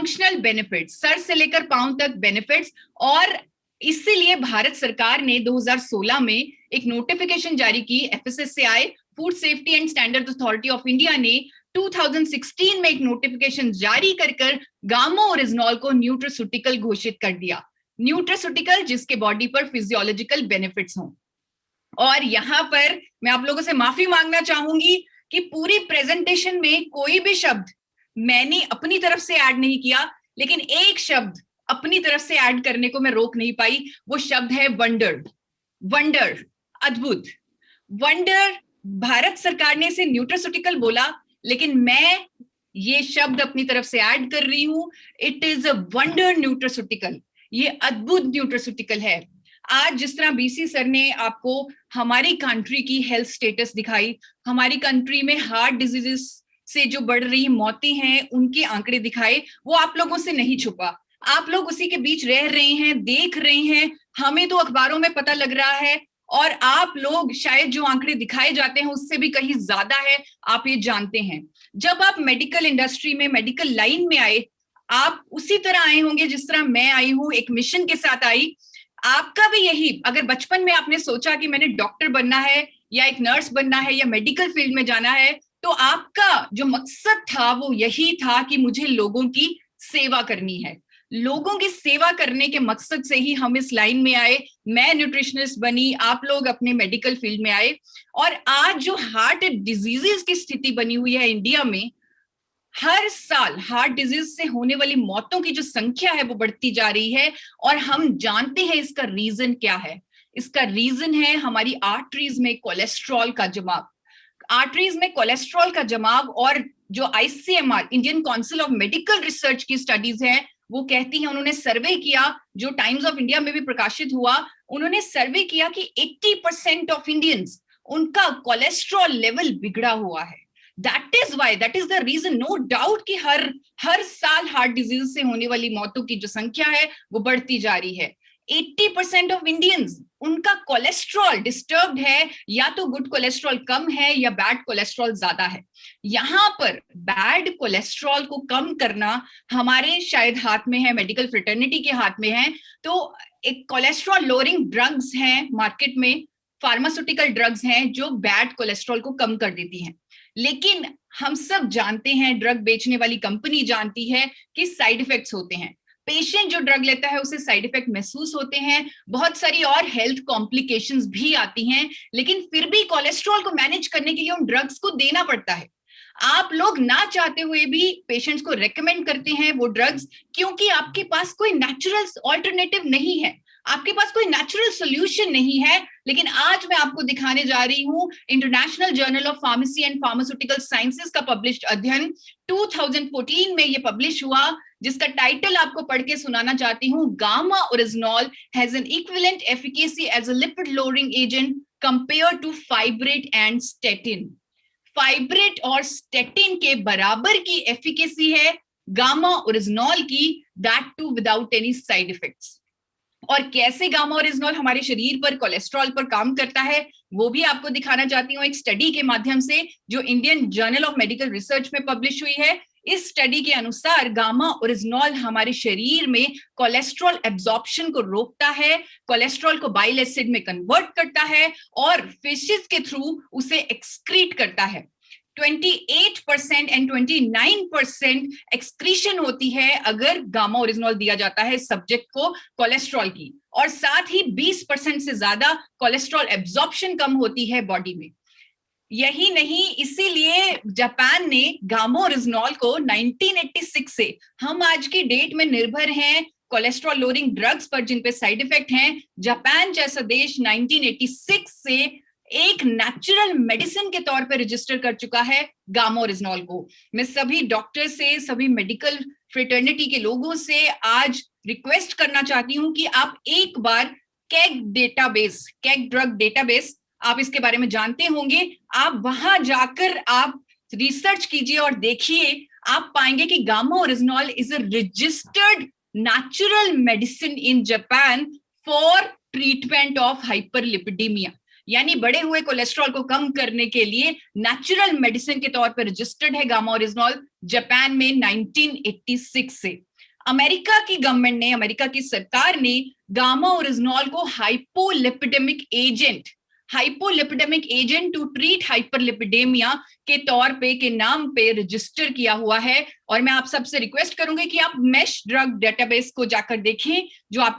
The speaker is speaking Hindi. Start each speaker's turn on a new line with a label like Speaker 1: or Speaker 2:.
Speaker 1: फंक्शनल बेनिफिट्स, सर से लेकर पांव तक बेनिफिट्स। और इसीलिए भारत सरकार ने 2016 में एक नोटिफिकेशन जारी की, FSSAI food safety and standard authority of India ने 2016 में एक नोटिफिकेशन जारी कर गामा ओरिजिनॉल को न्यूट्रास्यूटिकल घोषित कर दिया। न्यूट्रास्यूटिकल जिसके बॉडी पर फिजियोलॉजिकल बेनिफिट्स हों। और यहां पर मैं आप लोगों से माफी मांगना चाहूंगी कि पूरी प्रेजेंटेशन में कोई भी शब्द मैंने अपनी तरफ से ऐड नहीं किया, लेकिन एक शब्द अपनी तरफ से ऐड करने को मैं रोक नहीं पाई। वो शब्द है वंडर। वंडर, अद्भुत। वंडर, भारत सरकार ने इसे न्यूट्रास्यूटिकल बोला, लेकिन मैं ये शब्द अपनी तरफ से ऐड कर रही हूं। It is a wonder nutraceutical. ये अद्भुत न्यूट्रास्यूटिकल है। आज जिस तरह बीसी सर ने आपको हमारी कंट्री की हेल्थ स्टेटस दिखाई, हमारी कंट्री में हार्ट डिजीजेस से जो बढ़ रही मौतें हैं उनके आंकड़े दिखाए, वो आप लोगों से नहीं छुपा। आप लोग उसी के बीच रह रहे हैं, देख रहे हैं। हमें तो अखबारों में पता लग रहा है, और आप लोग शायद जो आंकड़े दिखाए जाते हैं उससे भी कहीं ज्यादा है, आप ये जानते हैं। जब आप मेडिकल इंडस्ट्री में, मेडिकल लाइन में आए, आप उसी तरह आए होंगे जिस तरह मैं आई हूं, एक मिशन के साथ आई। आपका भी यही, अगर बचपन में आपने सोचा कि मैंने डॉक्टर बनना है या एक नर्स बनना है या मेडिकल फील्ड में जाना है, तो आपका जो मकसद था वो यही था कि मुझे लोगों की सेवा करनी है। लोगों की सेवा करने के मकसद से ही हम इस लाइन में आए। मैं न्यूट्रिशनिस्ट बनी, आप लोग अपने मेडिकल फील्ड में आए। और आज जो हार्ट डिजीजेस की स्थिति बनी हुई है इंडिया में, हर साल हार्ट डिजीज से होने वाली मौतों की जो संख्या है वो बढ़ती जा रही है। और हम जानते हैं इसका रीजन क्या है। इसका रीजन है हमारी आर्टरीज में कोलेस्ट्रॉल का जमाव। आर्टरीज में कोलेस्ट्रॉल का जमाव, और जो ICMR, Indian council of medical research की स्टडीज है, वो कहती है, उन्होंने सर्वे किया जो टाइम्स ऑफ इंडिया में भी प्रकाशित हुआ, उन्होंने सर्वे किया कि 80% ऑफ इंडियंस, उनका कोलेस्ट्रॉल लेवल बिगड़ा हुआ है। That is why, that is the reason, no doubt कि हर साल हार्ट डिजीज से होने वाली मौतों की जो संख्या है वो बढ़ती जा रही है। 80% ऑफ इंडियंस, उनका कोलेस्ट्रॉल डिस्टर्ब्ड है, या तो गुड कोलेस्ट्रॉल कम है या बैड कोलेस्ट्रॉल ज्यादा है। यहां पर बैड कोलेस्ट्रॉल को कम करना हमारे शायद हाथ में है, मेडिकल फ्रेटर्निटी के हाथ में है। तो एक कोलेस्ट्रॉल लोअरिंग ड्रग्स हैं मार्केट में, फार्मास्यूटिकल ड्रग्स हैं जो बैड कोलेस्ट्रॉल को कम कर देती हैं। लेकिन हम सब जानते हैं, ड्रग बेचने वाली कंपनी जानती है कि साइड इफेक्ट्स होते हैं। पेशेंट जो ड्रग लेता है उसे साइड इफेक्ट महसूस होते हैं, बहुत सारी और हेल्थ कॉम्प्लिकेशंस भी आती हैं, लेकिन फिर भी कोलेस्ट्रॉल को मैनेज करने के लिए उन ड्रग्स को देना पड़ता है। आप लोग ना चाहते हुए भी पेशेंट्स को रेकमेंड करते हैं वो ड्रग्स, क्योंकि आपके पास कोई नेचुरल ऑल्टरनेटिव नहीं है, आपके पास कोई नेचुरल सोल्यूशन नहीं है। लेकिन आज मैं आपको दिखाने जा रही हूं international journal of pharmacy and pharmaceutical sciences का पब्लिश्ड अध्ययन 2014 में ये पब्लिश हुआ, जिसका टाइटल आपको पढ़ के सुनाना चाहती हूं। Gamma oryzanol has an equivalent efficacy as a lipid lowering agent compare to fibrate and statin. Fibrate और स्टेटिन के बराबर की एफिकेसी है गामा ओरिजिनॉल की, that too without any side effects. और कैसे गामा ओरिजिनॉल हमारे शरीर पर, कोलेस्ट्रॉल पर काम करता है, वो भी आपको दिखाना चाहती हूँ एक स्टडी के माध्यम से जो Indian journal of medical research में पब्लिश हुई है। इस स्टडी के अनुसार गामा ओरिजिनॉल हमारे शरीर में कोलेस्ट्रॉल एब्जॉर्प्शन को रोकता है, कोलेस्ट्रॉल को बाइल एसिड में कन्वर्ट करता है और फिशेस के थ्रू उसे एक्सक्रीट करता है। 28% एंड 29% एक्सक्रीशन होती है अगर गामा ओरिजिनॉल दिया जाता है सब्जेक्ट को कोलेस्ट्रॉल की, और साथ ही 20% से ज्यादा कोलेस्ट्रॉल एब्जॉर्प्शन कम होती है बॉडी में। यही नहीं, इसीलिए जापान ने गामा ओरिजिनॉल को 1986 से हम आज की डेट में निर्भर हैं कोलेस्ट्रॉल लोअरिंग ड्रग्स पर जिन पे साइड इफेक्ट हैं। जापान जैसा देश 1986 से एक नेचुरल मेडिसिन के तौर पर रजिस्टर कर चुका है गामा ओरिजिनॉल को। मैं सभी डॉक्टर से, सभी मेडिकल फ्रेटर्निटी के लोगों से आज रिक्वेस्ट करना चाहती हूं कि आप एक बार KEGG database, KEGG drug database, आप इसके बारे में जानते होंगे, आप वहां जाकर आप रिसर्च कीजिए और देखिए, आप पाएंगे कि gamma oryzanol is a registered natural medicine in Japan for treatment of hyperlipidaemia, यानी बढ़े हुए कोलेस्ट्रॉल को कम करने के लिए नेचुरल मेडिसिन के तौर पर रजिस्टर्ड है गामा ओरिजिनॉल जापान में 1986 से। अमेरिका की गवर्नमेंट ने, अमेरिका की सरकार ने गामा ओरिजिनॉल को hypolipidemic agent to treat hyperlipidemia के तौर पे, के नाम पे रजिस्टर किया हुआ है। और मैं आप सबसे रिक्वेस्ट करूंगी कि आप मैश ड्रग डेटाबेस को जाकर देखें, जो आपको